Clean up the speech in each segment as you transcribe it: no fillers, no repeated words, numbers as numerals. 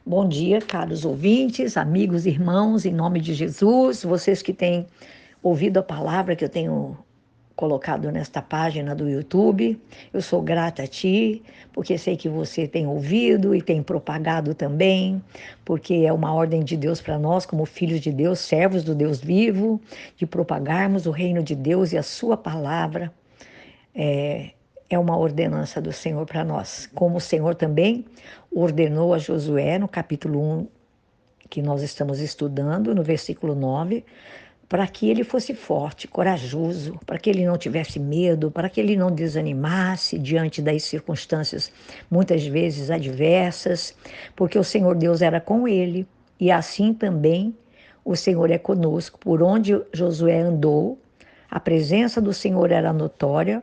Bom dia, caros ouvintes, amigos, irmãos, em nome de Jesus, vocês que têm ouvido a palavra que eu tenho colocado nesta página do YouTube. Eu sou grata a ti, porque sei que você tem ouvido e tem propagado também, porque é uma ordem de Deus para nós, como filhos de Deus, servos do Deus vivo, de propagarmos o reino de Deus e a sua palavra. É uma ordenança do Senhor para nós. Como o Senhor também ordenou a Josué no capítulo 1, que nós estamos estudando, no versículo 9, para que ele fosse forte, corajoso, para que ele não tivesse medo, para que ele não desanimasse diante das circunstâncias, muitas vezes adversas, porque o Senhor Deus era com ele, e assim também o Senhor é conosco. Por onde Josué andou, a presença do Senhor era notória,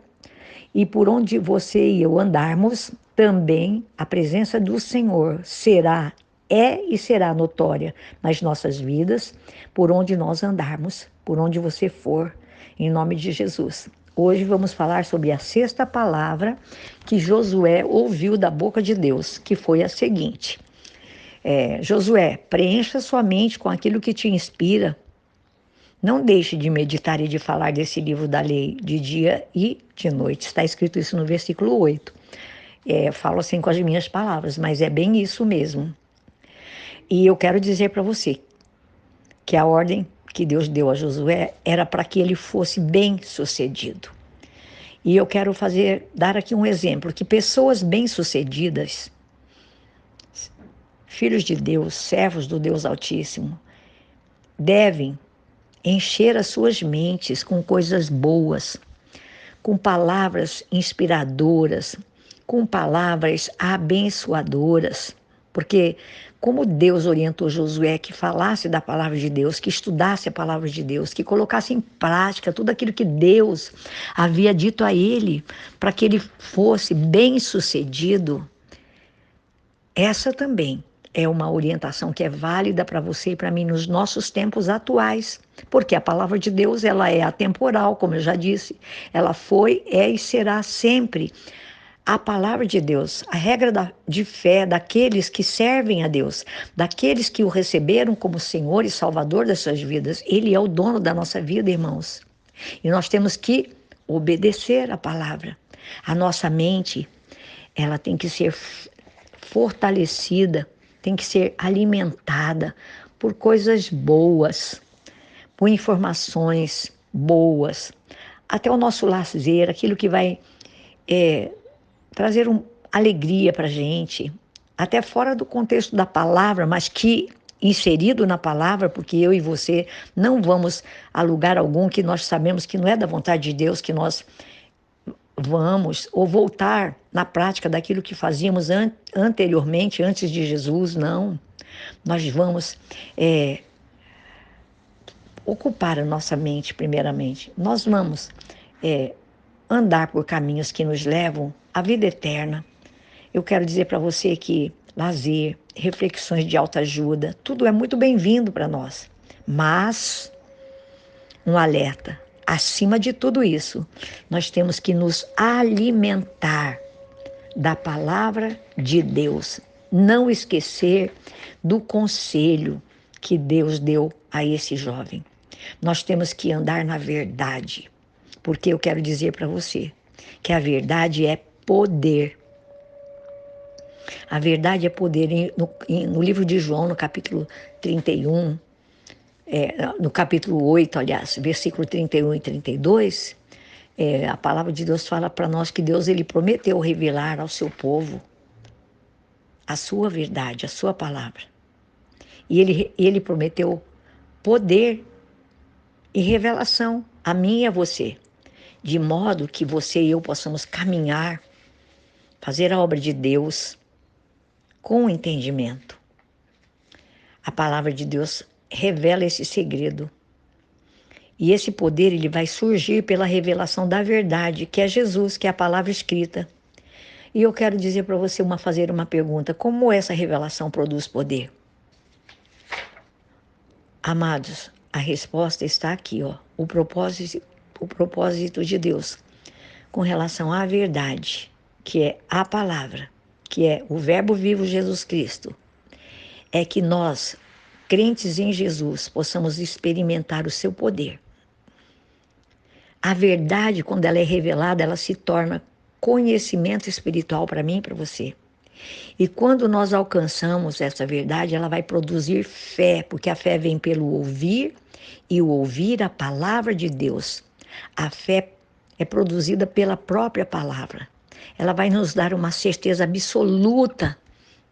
e por onde você e eu andarmos, também a presença do Senhor é e será notória nas nossas vidas, por onde nós andarmos, por onde você for, em nome de Jesus. Hoje vamos falar sobre a sexta palavra que Josué ouviu da boca de Deus, que foi a seguinte: Josué, preencha sua mente com aquilo que te inspira. Não deixe de meditar e de falar desse livro da lei de dia e de noite. Está escrito isso no versículo 8. Falo assim com as minhas palavras, mas é bem isso mesmo. E eu quero dizer para você que a ordem que Deus deu a Josué era para que ele fosse bem-sucedido. E eu quero dar aqui um exemplo, que pessoas bem-sucedidas, filhos de Deus, servos do Deus Altíssimo, devem encher as suas mentes com coisas boas, com palavras inspiradoras, com palavras abençoadoras, porque como Deus orientou Josué que falasse da palavra de Deus, que estudasse a palavra de Deus, que colocasse em prática tudo aquilo que Deus havia dito a ele, para que ele fosse bem-sucedido, essa também é uma orientação que é válida para você e para mim nos nossos tempos atuais, porque a palavra de Deus, ela é atemporal, como eu já disse, ela foi, é e será sempre a palavra de Deus, a regra de fé daqueles que servem a Deus, daqueles que o receberam como Senhor e Salvador das suas vidas. Ele é o dono da nossa vida, irmãos. E nós temos que obedecer a palavra. A nossa mente, ela tem que ser fortalecida, tem que ser alimentada por coisas boas, por informações boas, até o nosso lazer, aquilo que vai trazer alegria para a gente, até fora do contexto da palavra, mas que inserido na palavra, porque eu e você não vamos a lugar algum que nós sabemos que não é da vontade de Deus, que nós vamos ou voltar na prática daquilo que fazíamos anteriormente, antes de Jesus, não. Nós vamos ocupar a nossa mente primeiramente. Nós vamos andar por caminhos que nos levam à vida eterna. Eu quero dizer para você que lazer, reflexões de autoajuda, tudo é muito bem-vindo para nós. Mas um alerta: acima de tudo isso, nós temos que nos alimentar da palavra de Deus. Não esquecer do conselho que Deus deu a esse jovem. Nós temos que andar na verdade, porque eu quero dizer para você que a verdade é poder. A verdade é poder. No livro de João, no capítulo 31, no capítulo 8, aliás, versículo 31 e 32, a palavra de Deus fala para nós que Deus ele prometeu revelar ao seu povo a sua verdade, a sua palavra. E ele prometeu poder e revelação a mim e a você, de modo que você e eu possamos caminhar, fazer a obra de Deus com entendimento. A palavra de Deus revela esse segredo. E esse poder ele vai surgir pela revelação da verdade, que é Jesus, que é a palavra escrita. E eu quero dizer para você, fazer uma pergunta: como essa revelação produz poder? Amados, a resposta está aqui, ó. O propósito de Deus com relação à verdade, que é a palavra, que é o Verbo vivo Jesus Cristo, é que nós, crentes em Jesus, possamos experimentar o seu poder. A verdade, quando ela é revelada, ela se torna conhecimento espiritual para mim e para você. E quando nós alcançamos essa verdade, ela vai produzir fé, porque a fé vem pelo ouvir e o ouvir a palavra de Deus. A fé é produzida pela própria palavra. Ela vai nos dar uma certeza absoluta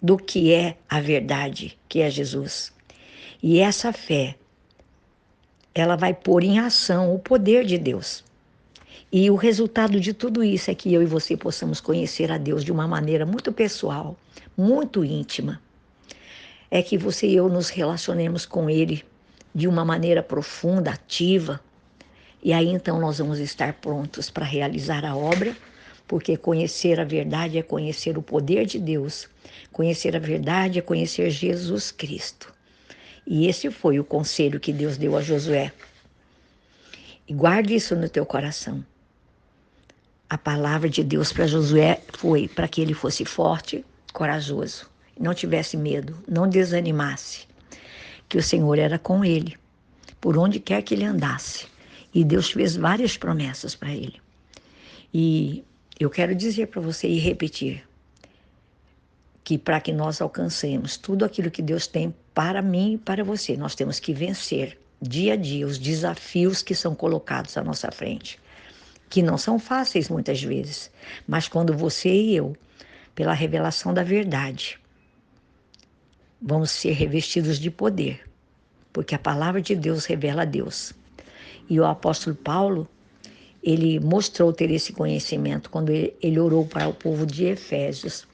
do que é a verdade, que é Jesus. E essa fé, ela vai pôr em ação o poder de Deus. E o resultado de tudo isso é que eu e você possamos conhecer a Deus de uma maneira muito pessoal, muito íntima. É que você e eu nos relacionemos com Ele de uma maneira profunda, ativa. E aí então nós vamos estar prontos para realizar a obra, porque conhecer a verdade é conhecer o poder de Deus. Conhecer a verdade é conhecer Jesus Cristo. E esse foi o conselho que Deus deu a Josué. E guarde isso no teu coração. A palavra de Deus para Josué foi para que ele fosse forte, corajoso, não tivesse medo, não desanimasse, que o Senhor era com ele, por onde quer que ele andasse. E Deus fez várias promessas para ele. E eu quero dizer para você e repetir, que para que nós alcancemos tudo aquilo que Deus tem para mim e para você, nós temos que vencer dia a dia os desafios que são colocados à nossa frente, que não são fáceis muitas vezes, mas quando você e eu, pela revelação da verdade, vamos ser revestidos de poder, porque a palavra de Deus revela a Deus. E o apóstolo Paulo, ele mostrou ter esse conhecimento quando ele orou para o povo de Efésios,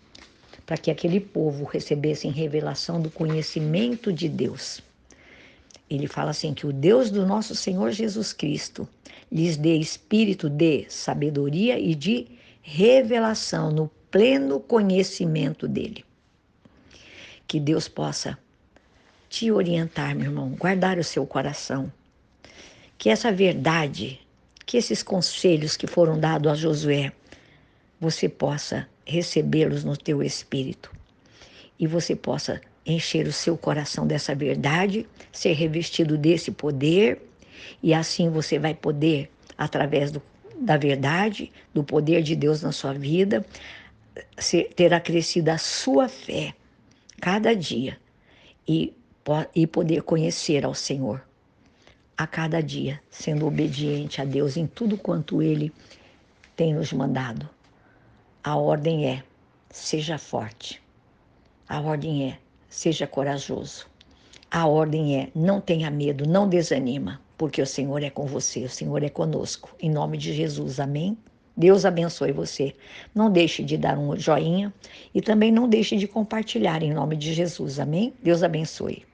para que aquele povo recebesse revelação do conhecimento de Deus. Ele fala assim, que o Deus do nosso Senhor Jesus Cristo lhes dê espírito de sabedoria e de revelação no pleno conhecimento dele. Que Deus possa te orientar, meu irmão, guardar o seu coração. Que essa verdade, que esses conselhos que foram dados a Josué, você possa recebê-los no teu espírito e você possa encher o seu coração dessa verdade, ser revestido desse poder, e assim você vai poder, através da verdade, do poder de Deus na sua vida, ter acrescido a sua fé cada dia e poder conhecer ao Senhor a cada dia, sendo obediente a Deus em tudo quanto Ele tem nos mandado. A ordem é, seja forte. A ordem é, seja corajoso. A ordem é, não tenha medo, não desanima, porque o Senhor é com você, o Senhor é conosco. Em nome de Jesus, amém? Deus abençoe você. Não deixe de dar um joinha e também não deixe de compartilhar em nome de Jesus, amém? Deus abençoe.